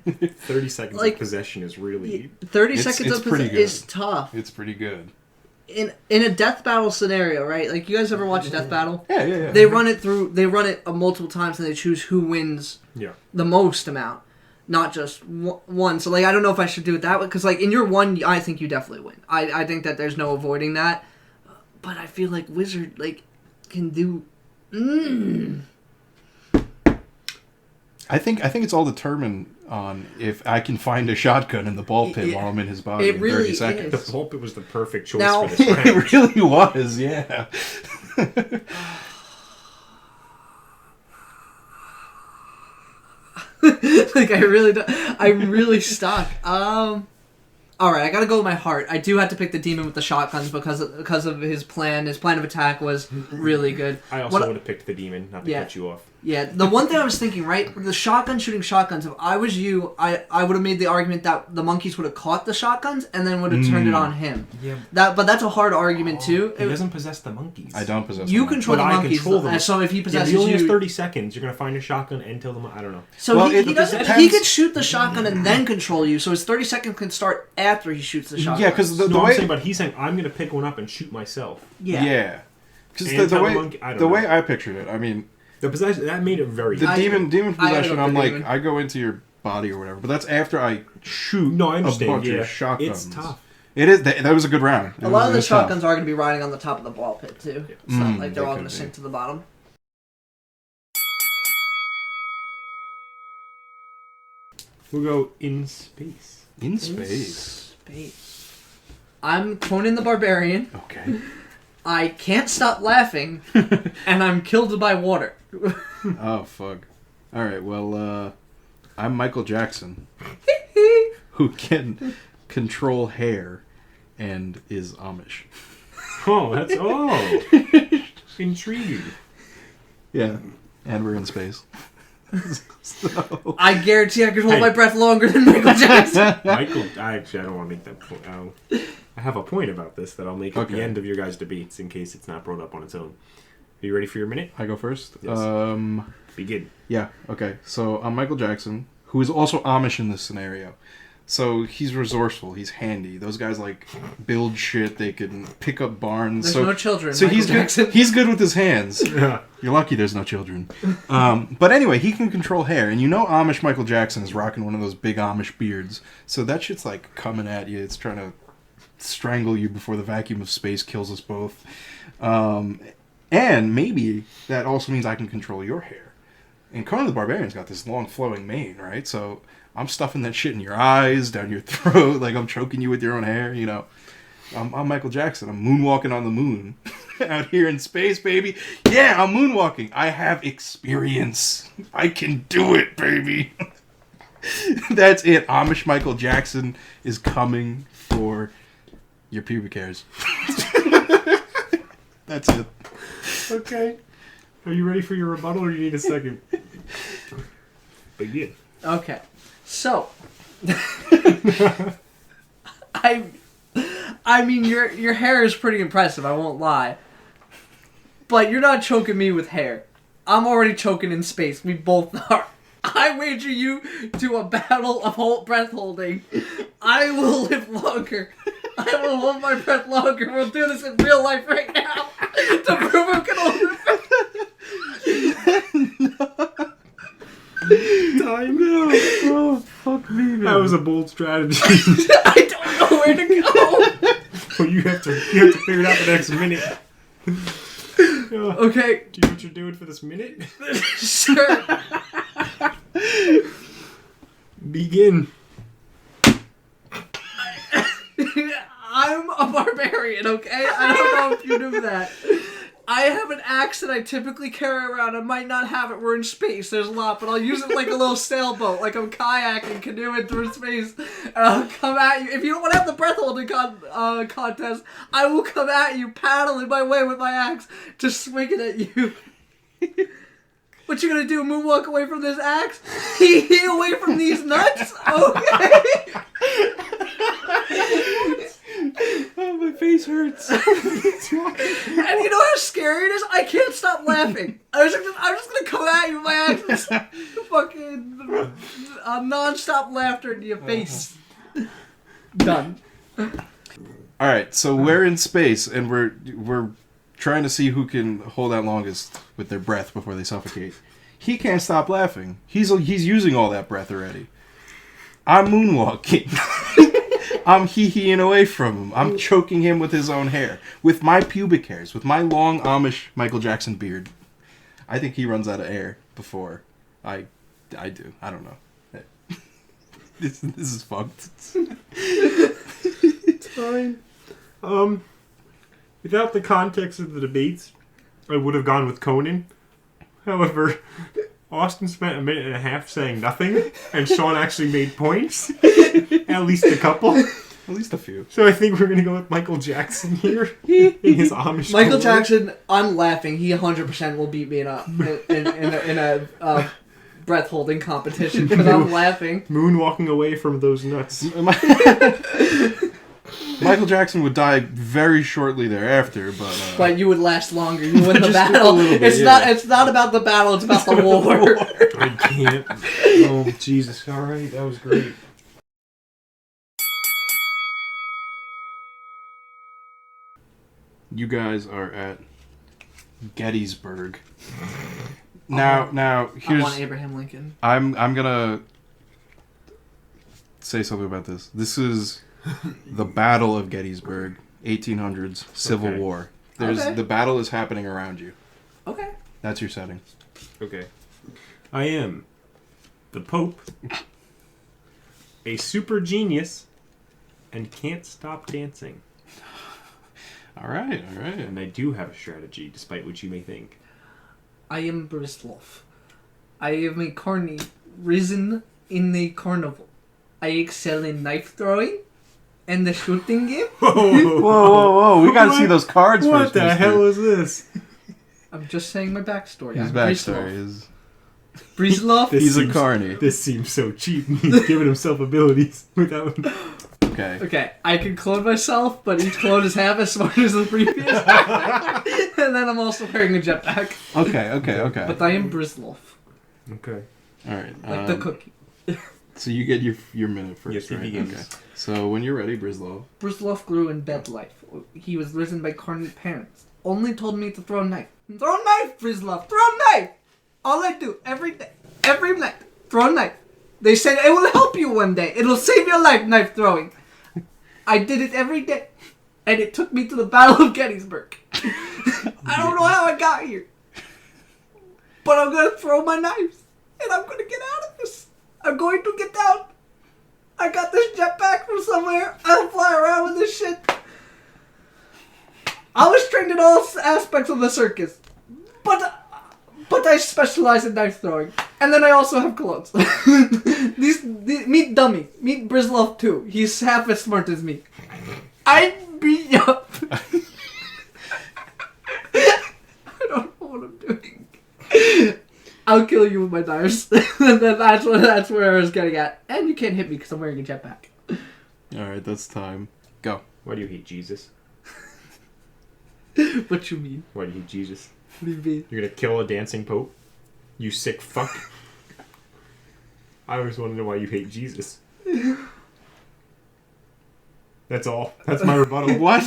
30 seconds of possession is really... 30 seconds it's of pretty possession good. is tough. It's pretty good. In a death battle scenario, right? Like, you guys ever watch a death battle? Yeah. They run it multiple times and they choose who wins the most amount, not just one. So, like, I don't know if I should do it that way, because, like, in your one, I think you definitely win. I think that there's no avoiding that. But I feel like Wizard, like, can do... I think it's all determined on if I can find a shotgun in the ball pit while I'm in his body it in really 30 seconds. The ball pit was the perfect choice Now- for this round. It really was, yeah. Like, I'm really stuck. Alright, I gotta go with my heart. I do have to pick the demon with the shotguns because of his plan. His plan of attack was really good. I also would have picked the demon, not to cut you off. Yeah, the one thing I was thinking, right, the shotgun shooting shotguns, if I was you, I would have made the argument that the monkeys would have caught the shotguns and then would have turned it on him. Yeah. But that's a hard argument, too. He doesn't possess the monkeys. I don't possess You them. control But the I monkeys, control them. so if he possesses he only has you... 30 seconds. You're going to find a shotgun and kill them. I don't know. So Well, he it depends. could shoot the shotgun and then control you, so his 30 seconds can start after he shoots the shotgun. Yeah, because the I'm way... saying, but he's saying, I'm going to pick one up and shoot myself. Yeah. Because And the tell the way monkey- I don't the know. way I pictured it, I mean... The possession, that made it very... The demon I gotta possession, go I'm with the like, demon. I go into your body or whatever, but that's after I shoot No, I understand, a bunch of shotguns. It's tough. It is. That was a good round. A lot of the shotguns are going to be riding on the top of the ball pit, too. It's not like they're they all could going to be. sink to the bottom. We'll go in space. In space. Space. I'm Conan the Barbarian. Okay. I can't stop laughing, and I'm killed by water. Oh, fuck. Alright, well, I'm Michael Jackson, who can control hair and is Amish. Oh, that's... Oh! Intriguing. Yeah. And we're in space. So... I guarantee I could hold Hey. my breath longer than Michael Jackson. Michael, I don't want to make that point. I have a point about this that I'll make at the Okay. end of your guys' debates in case it's not brought up on its own. Are you ready for your minute? I go first? Yes. Begin. Yeah, okay. So I'm Michael Jackson, who is also Amish in this scenario. So he's resourceful, he's handy. Those guys like build shit, they can pick up barns. There's so no children. So Michael he's Jackson. good. He's good with his hands. You're lucky there's no children. But anyway, he can control hair, and you know Amish Michael Jackson is rocking one of those big Amish beards. So that shit's like coming at you. It's trying to strangle you before the vacuum of space kills us both. And maybe that also means I can control your hair. And Conan the Barbarian's got this long flowing mane, right? So I'm stuffing that shit in your eyes, down your throat, like I'm choking you with your own hair, you know. I'm Michael Jackson. I'm moonwalking on the moon. Out here in space, baby. Yeah, I'm moonwalking. I have experience. I can do it, baby. That's it. Amish Michael Jackson is coming for your pubic hairs. That's it. Okay. Are you ready for your rebuttal or do you need a second? Begin. Okay. So, I mean, your hair is pretty impressive, I won't lie. But you're not choking me with hair. I'm already choking in space. We both are. I wager you to a battle of breath holding. I will live longer. I will hold my breath longer. We'll do this in real life right now to prove I can hold my breath. Time out. Oh, fuck me, man. That was a bold strategy. I don't know where to go. Well, you have to figure it out the next minute. Okay. Do you know what you're doing for this minute? Sure. Begin. I'm a barbarian, okay? I don't know if you knew that. I have an axe that I typically carry around. I might not have it. We're in space. There's a lot, but I'll use it like a little sailboat, like I'm kayaking, canoeing through space, and I'll come at you. If you don't want to have the breath holding contest, I will come at you, paddling my way with my axe, just swinging at you. What you gonna do? Moonwalk away from this axe? Hee away from these nuts? Okay. Oh, my face hurts. And you know how scary it is? I can't stop laughing. I'm just gonna come at you with my axe. Fucking non-stop laughter in your face. Done. All right, so we're in space, and we're trying to see who can hold out longest with their breath before they suffocate. He can't stop laughing. He's using all that breath already. I'm moonwalking. I'm hee-heeing away from him. I'm choking him with his own hair. With my pubic hairs. With my long Amish Michael Jackson beard. I think he runs out of air before I do. I don't know. This is fucked. It's fine. Without the context of the debates, I would have gone with Conan. However, Austin spent a minute and a half saying nothing, and Sean actually made points. At least a couple. At least a few. So I think we're going to go with Michael Jackson here. In his Amish Michael corner. Jackson, I'm laughing. He 100% will beat me in a breath holding competition because I'm laughing. Moonwalking away from those nuts. Michael Jackson would die very shortly thereafter, but But you would last longer. You win the Just a battle. little bit, It's yeah. It's not about the battle. It's about the war. I can't. Oh, Jesus. All right, that was great. you guys are at Gettysburg. Now I here's want Abraham Lincoln. I'm gonna say something about this. This is the Battle of Gettysburg, 1800s Civil Okay. War. Okay. The battle is happening around you. Okay. That's your setting. Okay. I am the Pope, a super genius, and can't stop dancing. All right. And I do have a strategy, despite what you may think. I am Brislov. I am a carny risen in the carnival. I excel in knife throwing and the shooting game. Whoa! We gotta see those cards What first. the mister. hell is this? I'm just saying my backstory. His I'm backstory is Brislov. This he's a seems- carny. This seems so cheap. He's giving himself abilities without... Okay. Okay, I can clone myself, but each clone is half as smart as the previous. And then I'm also wearing a jetpack. Okay. But I am Brislov. Okay. All right. Like the cookie. So you get your minute first, Yes, he right? begins. Okay. So when you're ready, Brislov. Brislov grew in bed life. He was risen by carny parents. Only told me to throw a knife. Throw a knife, Brislov! Throw a knife! All I do, every day, every night, throw a knife. They said it will help you one day. It'll save your life, knife throwing. I did it every day. And it took me to the Battle of Gettysburg. I don't know how I got here. But I'm going to throw my knives. And I'm going to get out of this. I'm going to get down. I got this jetpack from somewhere. I'll fly around with this shit. I was trained in all aspects of the circus. But I specialize in knife throwing. And then I also have clones. these meet Dummy. Meet Brislov too. He's half as smart as me. I beat you up. I don't know what I'm doing. I'll kill you with my knives. And then that's where I was getting at. And you can't hit me because I'm wearing a jetpack. All right, that's time. Go. Why do you hate Jesus? What you mean? Why do you hate Jesus? What do you mean? You're gonna kill a dancing pope? You sick fuck. I always want to know why you hate Jesus. That's all. That's my rebuttal. What?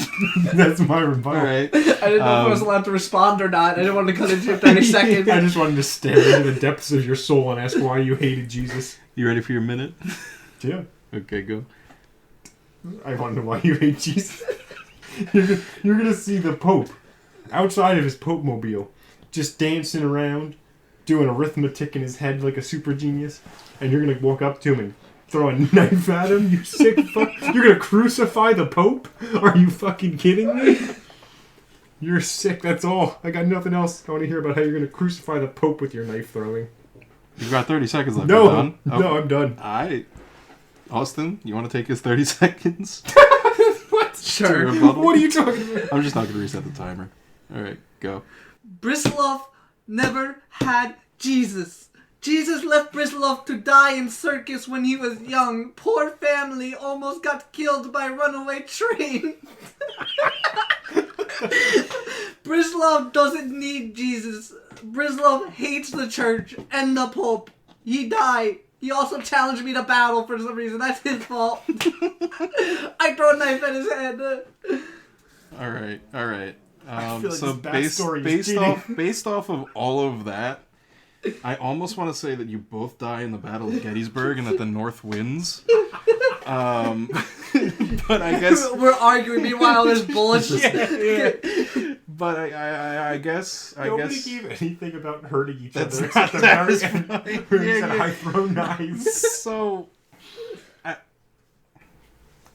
That's my rebuttal. All right. I didn't know if I was allowed to respond or not. I didn't want to cut into 30 seconds. I just wanted to stare into the depths of your soul and ask why you hated Jesus. You ready for your minute? Yeah. Okay, go. I want to know why you hate Jesus. You're gonna see the Pope, outside of his Pope mobile, just dancing around, doing arithmetic in his head like a super genius, and you're gonna walk up to him and throw a knife at him, you sick fuck. You're gonna crucify the Pope? Are you fucking kidding me? You're sick, that's all. I got nothing else. I want to hear about how you're gonna crucify the Pope with your knife throwing. You've got 30 seconds left. No, Done? Oh. no, I'm done. Alright. Austin, you want to take his 30 seconds? What? Sure. What are you talking about? I'm just not going to reset the timer. Alright, go. Brislov never had Jesus. Jesus left Brislov to die in circus when he was young. Poor family almost got killed by runaway train. Brislov doesn't need Jesus. Brislov hates the church and the Pope. He died. He also challenged me to battle for some reason. That's his fault. I throw a knife at his head. Alright. I feel like So this backstory is based off of all of that, I almost want to say that you both die in the Battle of Gettysburg and that the North wins. But I guess We're arguing meanwhile there's bullets. Yeah. But I guess Nobody gave anything about hurting each That's other not except the very satisfying. end where he Yeah, said, yeah. I throw knives. So I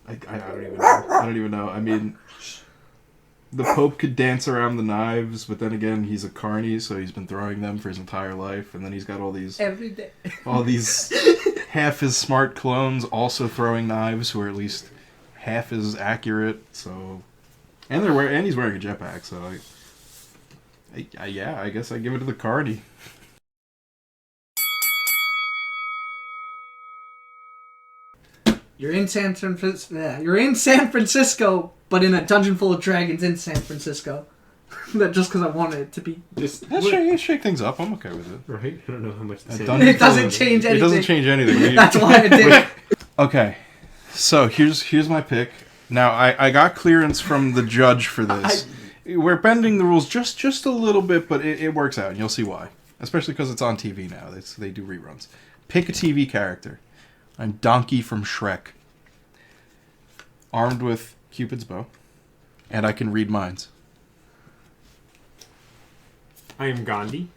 don't even know. I don't even know. I mean, the Pope could dance around the knives, but then again, he's a carny, so he's been throwing them for his entire life, and then he's got all these Every day. half his smart clones also throwing knives, who are at least half as accurate. So, and he's wearing a jetpack. So, I guess I give it to the carny. You're in San Francisco. Yeah, you're in San Francisco, but in a dungeon full of dragons in San Francisco. That just because I wanted it to be. Just, Shake things up. I'm okay with it. right? I don't know how much to say. dungeon It doesn't change It anything. doesn't change anything. That's why I did it. Okay, so here's my pick. Now I got clearance from the judge for this. We're bending the rules just a little bit, but it works out, and you'll see why. Especially because it's on TV now. They do reruns. Pick a TV character. I'm Donkey from Shrek. Armed with Cupid's bow, and I can read minds. I am Gandhi,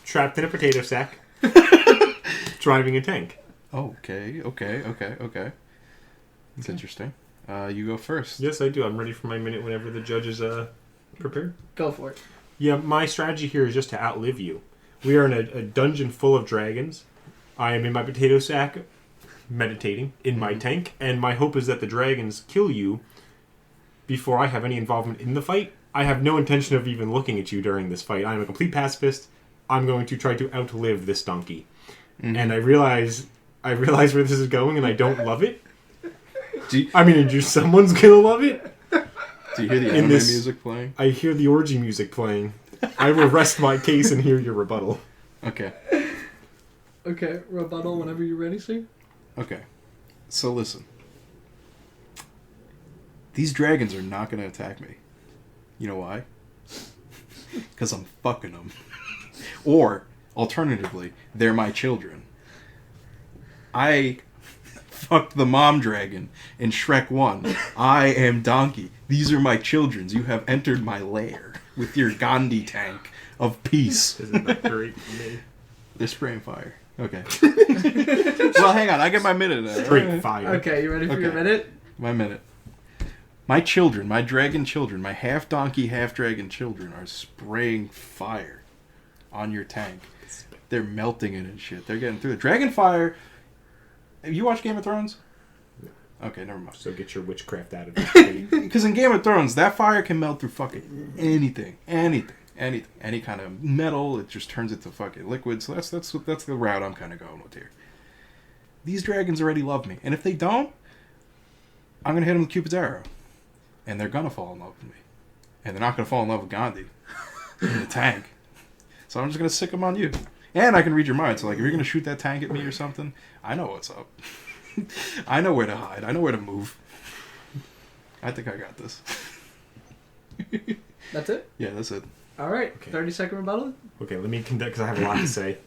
trapped in a potato sack, driving a tank. Okay. That's interesting. You go first. Yes, I do. I'm ready for my minute whenever the judge is prepared. Go for it. Yeah, my strategy here is just to outlive you. We are in a dungeon full of dragons. I am in my potato sack, meditating in my tank, and my hope is that the dragons kill you before I have any involvement in the fight. I have no intention of even looking at you during this fight. I am a complete pacifist. I'm going to try to outlive this donkey. Mm-hmm. And I realize where this is going, and I don't love it. Someone's gonna love it. Do you hear the anime music playing? I hear the orgy music playing. I will rest my case and hear your rebuttal. Okay. Okay, rebuttal whenever you're ready, sir. Okay. So listen. These dragons are not going to attack me. You know why? Because I'm fucking them. Or, alternatively, they're my children. I fucked the mom dragon in Shrek 1. I am Donkey. These are my children. You have entered my lair with your Gandhi tank of peace. Isn't that great for me? They're spraying fire. Okay. Well, hang on. I get my minute now. Great fire. Okay, you ready for your minute? My minute. My children, my dragon children, my half donkey, half dragon children are spraying fire on your tank. They're melting it and shit. They're getting through the dragon fire. Have you watched Game of Thrones? Okay, never mind. So get your witchcraft out of it. Because in Game of Thrones, that fire can melt through fucking anything, any kind of metal. It just turns it to fucking liquid. So that's the route I'm kind of going with here. These dragons already love me, and if they don't, I'm gonna hit them with Cupid's arrow, and they're gonna fall in love with me, and they're not gonna fall in love with Gandhi in the tank. So I'm just gonna sick them on you, and I can read your mind. So like, if you're gonna shoot that tank at me or something, I know what's up. I know where to hide. I know where to move. I think I got this. That's it? Yeah, that's it. All right. Okay. 30-second rebuttal? Okay, let me conduct, because I have a lot to say.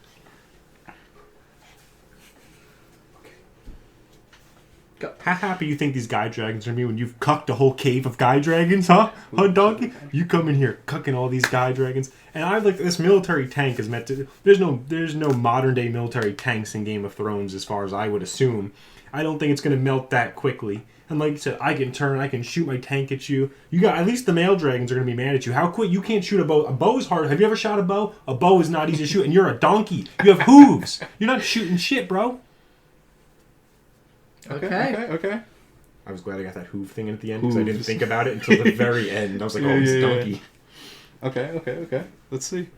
Go. How happy you think these guy dragons are gonna be when you've cucked a whole cave of guy dragons, huh? Huh, donkey? You come in here cucking all these guy dragons, and I like this military tank is meant to. There's no modern day military tanks in Game of Thrones, as far as I would assume. I don't think it's gonna melt that quickly. And like you said, I can shoot my tank at you. You got at least the male dragons are gonna be mad at you. How quick you can't shoot a bow? A bow is hard. Have you ever shot a bow? A bow is not easy to shoot, and you're a donkey. You have hooves. You're not shooting shit, bro. Okay. I was glad I got that hoof thing at the end because I didn't think about it until the very end. I was like, oh, it's a donkey. Okay. Let's see.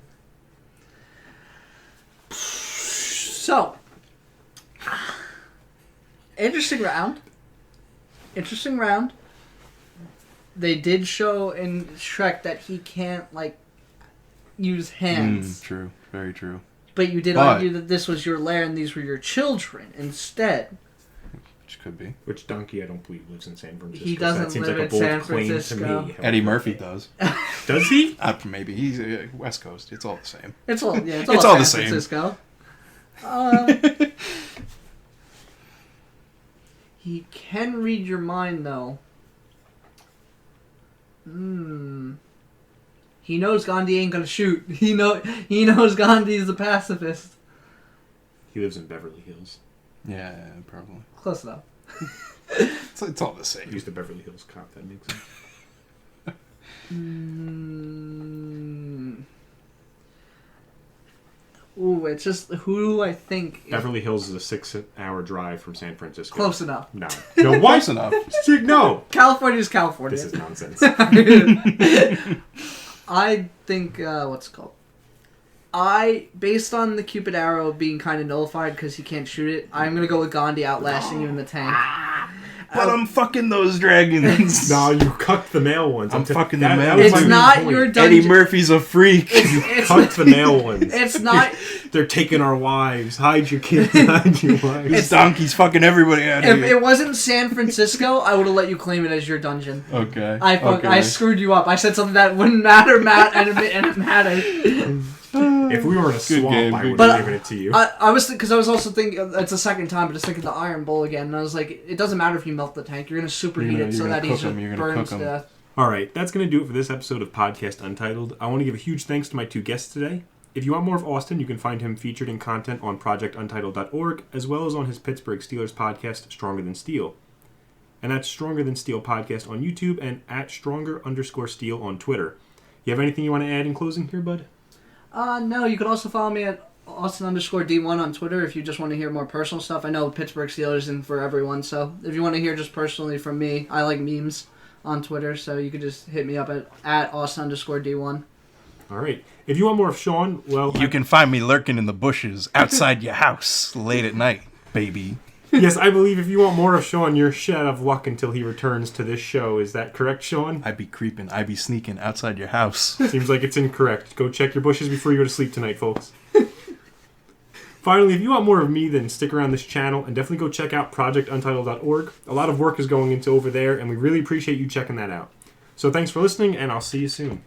So, interesting round. They did show in Shrek that he can't, like, use hands. True. Very true. But you did argue that this was your lair and these were your children instead. Which could be. Which donkey I don't believe lives in San Francisco. He doesn't so that seems live like a in bold San claim Francisco. to me. Eddie Murphy does. Does he? Maybe. He's West Coast. It's all the same. It's all the San same. Francisco. He can read your mind, though. He knows Gandhi ain't gonna shoot. He knows Gandhi's the pacifist. He lives in Beverly Hills. Yeah, probably. Close enough. It's all the same. He's the Beverly Hills cop. That makes sense. Ooh, it's just who do I think? Beverly Hills is a 6-hour drive from San Francisco. Close enough. No, what? Close enough. No. California's California. This is nonsense. I think what's it called? Based on the Cupid arrow being kind of nullified because he can't shoot it, I'm gonna go with Gandhi outlasting you in the tank. But I'm fucking those dragons. No, you cucked the male ones. I'm fucking the male It's ones. not your dungeon. Eddie Murphy's a freak. You cucked the male ones. It's not. They're taking our wives. Hide your kids. Hide your wives. This donkey's fucking everybody out If here. it wasn't San Francisco, I would have let you claim it as your dungeon. Okay. I screwed you up. I said something that wouldn't matter, Matt, and it mattered. If we were in a swamp, game, I would But have given it to you. I was because I was also thinking it's the second time, but just thinking the Iron Bowl again, and I was like, it doesn't matter if you melt the tank, you're gonna superheat it so that he just burns to death. Alright, that's going to do it for this episode of Podcast Untitled. I want to give a huge thanks to my two guests today. If you want more of Austin, you can find him featured in content on projectuntitled.org, as well as on his Pittsburgh Steelers podcast, Stronger Than Steel. And that's Stronger Than Steel podcast on YouTube and at Stronger_Steel on Twitter. You have anything you want to add in closing here, bud? No, you could also follow me at Austin_D1 on Twitter if you just want to hear more personal stuff. I know Pittsburgh Steelers isn't for everyone, so if you want to hear just personally from me, I like memes on Twitter, so you could just hit me up at Austin_D1. Alright. If you want more of Sean, well... You can find me lurking in the bushes outside your house late at night, baby. Yes, I believe if you want more of Sean, you're shit out of luck until he returns to this show. Is that correct, Sean? I be creeping, I be sneaking outside your house. Seems like it's incorrect. Go check your bushes before you go to sleep tonight, folks. Finally, if you want more of me, then stick around this channel and definitely go check out projectuntitled.org. A lot of work is going into over there, and we really appreciate you checking that out. So thanks for listening, and I'll see you soon.